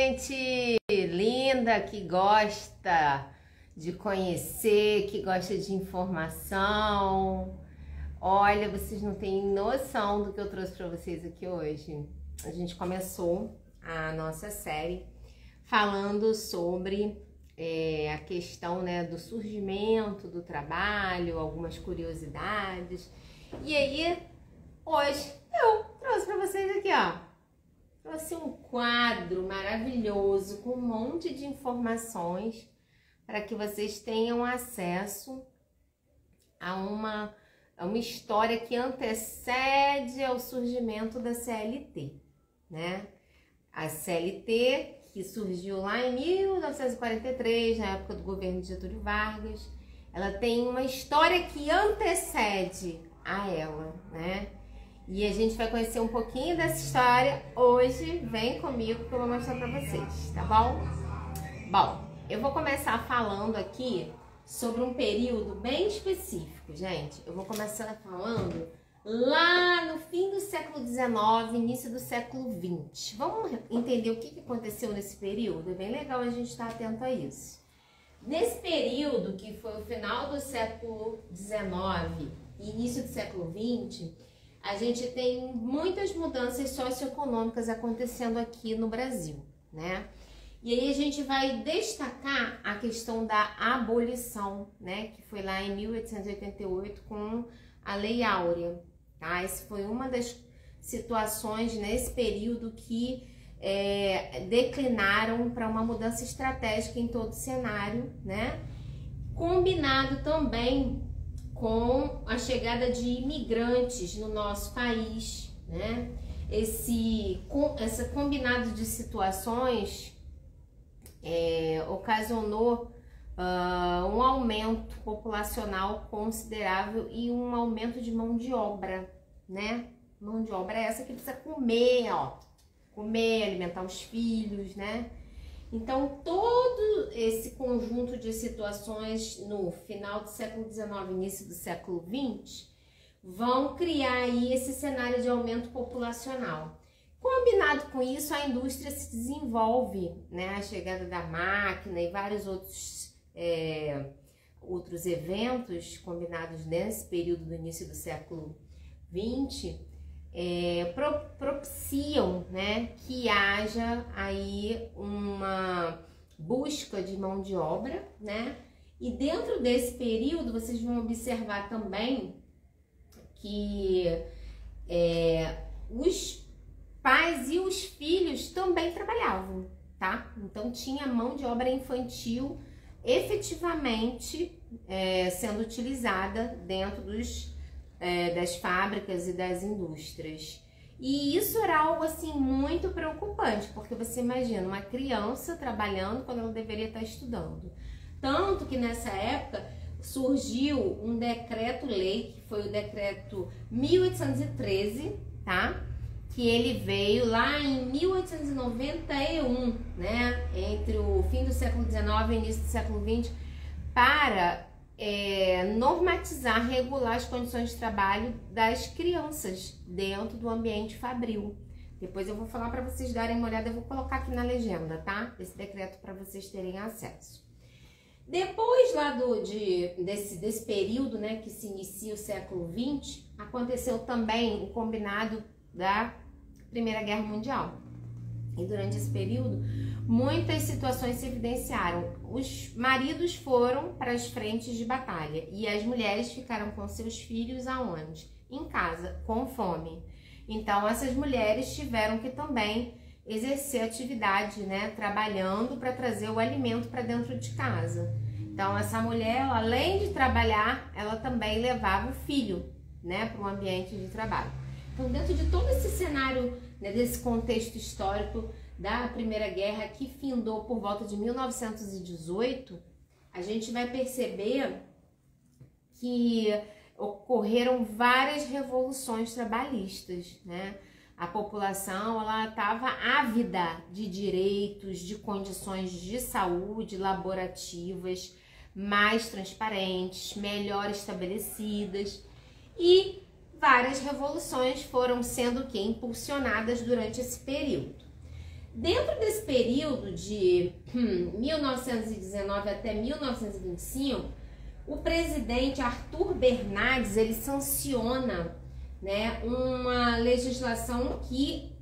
gente linda que gosta de conhecer, que gosta de informação. Olha, vocês não têm noção do que eu trouxe para vocês aqui hoje. A gente começou a nossa série falando sobre a questão, né, do surgimento do trabalho, algumas curiosidades. E aí, hoje eu trouxe para vocês aqui, ó. Trouxe um quadro maravilhoso com um monte de informações para que vocês tenham acesso a uma história que antecede ao surgimento da CLT, né? A CLT que surgiu lá em 1943, na época do governo de Getúlio Vargas, ela tem uma história que antecede a ela, né? E a gente vai conhecer um pouquinho dessa história hoje. Vem comigo que eu vou mostrar pra vocês, tá bom? Bom, eu vou começar falando aqui sobre um período bem específico, gente. Eu vou começar falando lá no fim do século XIX, início do século XX. Vamos entender o que aconteceu nesse período? É bem legal a gente estar atento a isso. Nesse período, que foi o final do século XIX e início do século XX, a gente tem muitas mudanças socioeconômicas acontecendo aqui no Brasil, né? E aí a gente vai destacar a questão da abolição, né? Que foi lá em 1888 com a Lei Áurea, tá? Essa foi uma das situações nesse período que declinaram para uma mudança estratégica em todo o cenário, né? Combinado também com a chegada de imigrantes no nosso país, né? Esse combinado de situações ocasionou um aumento populacional considerável e um aumento de mão de obra, né? Mão de obra é essa que precisa comer, ó, comer, alimentar os filhos, né? Então, todo esse conjunto de situações no final do século XIX, início do século XX, vão criar aí esse cenário de aumento populacional. Combinado com isso, a indústria se desenvolve, né? A chegada da máquina e vários outros eventos combinados nesse período do início do século XX, propiciam, né, que haja aí uma busca de mão de obra, né? E dentro desse período vocês vão observar também que os pais e os filhos também trabalhavam, tá? Então tinha mão de obra infantil efetivamente sendo utilizada dentro das fábricas e das indústrias. E isso era algo assim muito preocupante, porque você imagina uma criança trabalhando quando ela deveria estar estudando. Tanto que nessa época surgiu um decreto-lei, que foi o decreto 1813, tá? Que ele veio lá em 1891, né? Entre o fim do século XIX e o início do século XX, para normatizar, regular as condições de trabalho das crianças dentro do ambiente fabril. Depois eu vou falar para vocês darem uma olhada, eu vou colocar aqui na legenda, tá? Esse decreto para vocês terem acesso. Depois lá desse período, né, que se inicia o século XX, aconteceu também o combinado da Primeira Guerra Mundial. E durante esse período, muitas situações se evidenciaram. Os maridos foram para as frentes de batalha e as mulheres ficaram com seus filhos aonde? Em casa, com fome. Então, essas mulheres tiveram que também exercer atividade, né? Trabalhando para trazer o alimento para dentro de casa. Então, essa mulher, além de trabalhar, ela também levava o filho, né, para o ambiente de trabalho. Então, dentro de todo esse cenário, né, desse contexto histórico da Primeira Guerra, que findou por volta de 1918, a gente vai perceber que ocorreram várias revoluções trabalhistas, né? A população, ela estava ávida de direitos, de condições de saúde laborativas mais transparentes, melhor estabelecidas, e várias revoluções foram sendo impulsionadas durante esse período. Dentro desse período de 1919 até 1925, o presidente Arthur Bernardes, ele sanciona, né, uma legislação que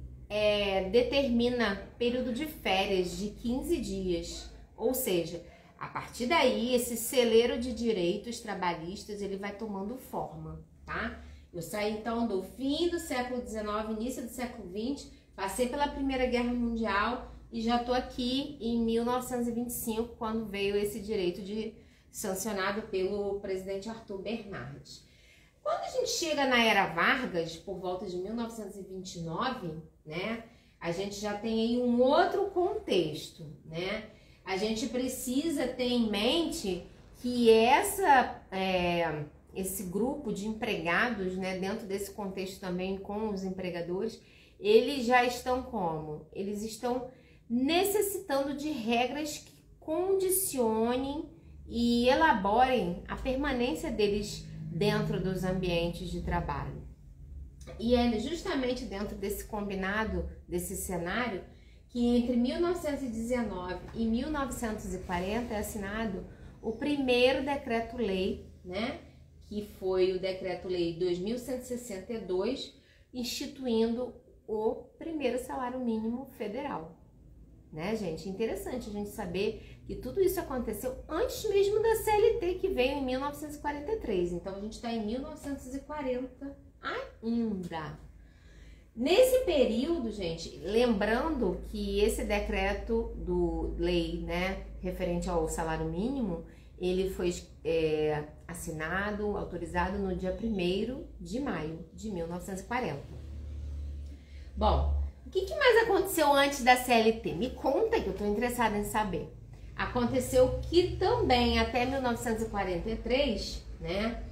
determina período de férias de 15 dias. Ou seja, a partir daí, esse celeiro de direitos trabalhistas, ele vai tomando forma, tá? Eu saí, então, do fim do século XIX, início do século XX, passei pela Primeira Guerra Mundial e já tô aqui em 1925, quando veio esse direito sancionado pelo presidente Arthur Bernardes. Quando a gente chega na Era Vargas, por volta de 1929, né, a gente já tem aí um outro contexto, né? A gente precisa ter em mente que esse grupo de empregados, né, dentro desse contexto também com os empregadores, eles já estão como? Eles estão necessitando de regras que condicionem e elaborem a permanência deles dentro dos ambientes de trabalho. E é justamente dentro desse combinado, desse cenário, que entre 1919 e 1940 é assinado o primeiro decreto-lei, né, que foi o Decreto-Lei 2162, instituindo o primeiro salário mínimo federal. Né, gente? Interessante a gente saber que tudo isso aconteceu antes mesmo da CLT, que veio em 1943. Então, a gente está em 1940 ainda. Nesse período, gente, lembrando que esse decreto-lei, né, referente ao salário mínimo, ele foi assinado, autorizado no dia 1º de maio de 1940. Bom, o que mais aconteceu antes da CLT? Me conta que eu estou interessada em saber. Aconteceu que também até 1943, né,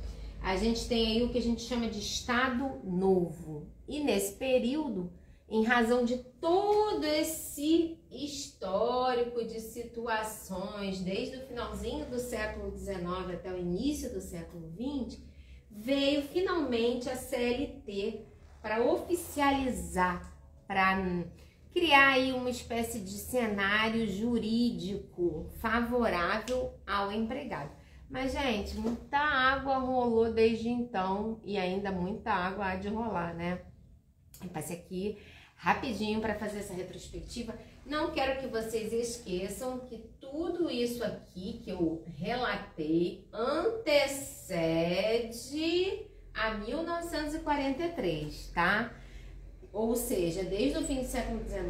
a gente tem aí o que a gente chama de Estado Novo. E nesse período, em razão de todo esse histórico de situações, desde o finalzinho do século XIX até o início do século XX, veio finalmente a CLT para oficializar, para criar aí uma espécie de cenário jurídico favorável ao empregado. Mas, gente, muita água rolou desde então e ainda muita água há de rolar, né? Eu passei aqui rapidinho para fazer essa retrospectiva. Não quero que vocês esqueçam que tudo isso aqui que eu relatei antecede a 1943, tá? Ou seja, desde o fim do século XIX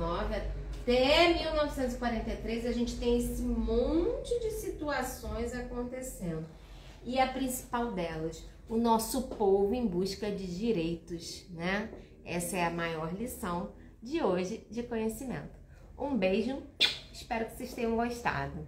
até 1943, a gente tem esse monte de situações acontecendo. E a principal delas, o nosso povo em busca de direitos, né? Essa é a maior lição de hoje de conhecimento. Um beijo, espero que vocês tenham gostado.